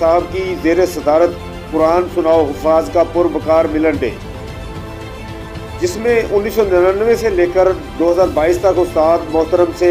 साहब की ज़ेर सदारत कुरान सनाओ हफाज का पुरबकार मिलन डे, जिसमें 1999 से लेकर 2022 तक उस्ताद महतरम से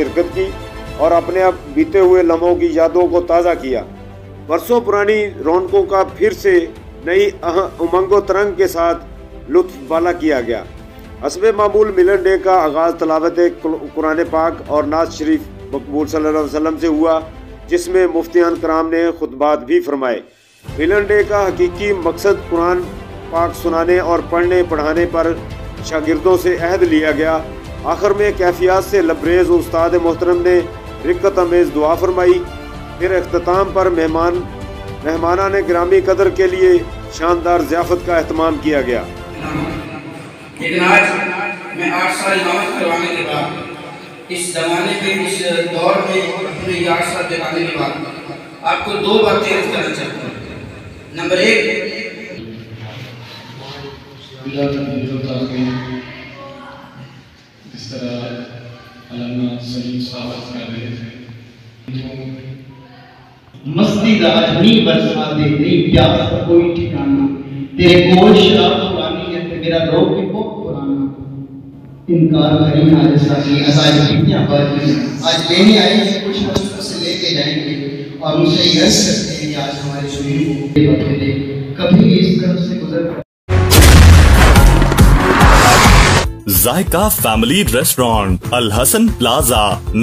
शिरकत की और अपने अब बीते हुए लम्हों की यादों को ताज़ा किया। बरसों पुरानी रौनकों का फिर से नई उमंगो तरंग के साथ लुत्फ वाला किया गया। हस्बे मामूल मिलन डे का आगाज़ तलावत कुरान पाक और नाज शरीफ मकबूल सल्लल्लाहु अलैहि वसल्लम से हुआ, जिसमें मुफ्तियान कराम ने खुतबात भी फरमाए। मिलन डे का हकीकी मकसद कुरान पाक सुनाने और पढ़ने पढ़ाने पर शागिर्दों से अहद लिया गया। आखिर में कैफियत से लबरेज उस्ताद मोहतरम ने रिक्कत अमेज़ दुआ फरमाई। फिर एहतमाम पर मेहमाना ने ग्रामी कदर के लिए शानदार ज़ियाफ़त का एहतमाम किया गया। लेकिन आज मैं 8 साल इमामत करवाने के बाद, इस ज़माने के इस दौर में अपने 8 साल दिखाने के बाद आपको 2 बातें अर्ज़ करना चाहता हूँ। नंबर 1, जिस तरह अल्लामा सही साबित कर रहे थे, मस्ती दा अजनी बरसा दे नहीं प्यास का कोई ठिकाना, तेरे कोल शराब पुरानी है ते मेरा रोग भी बहुत पुराना। इनकार करी ना जैसा कि अजाइब कितनी बारी आज लेने आए हैं, कुछ ना कुछ से लेके जाएंगे और उनसे ये अर्ज करते हैं कि आज हमारे शरीर को कभी इस तरफ से गुजर। Zaika family restaurant, Al Hasan plaza,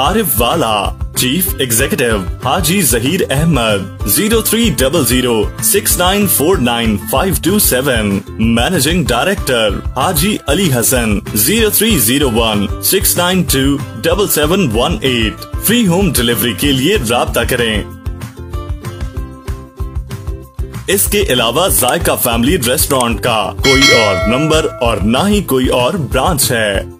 Arifwala. Chief executive Haji Zaheer Ahmed. 03006949 managing director Haji Ali Hasan. 0301692718। Free home delivery के लिए राब्ता करें। इसके अलावा जायका फैमिली रेस्टोरेंट का कोई और नंबर और ना ही कोई और ब्रांच है।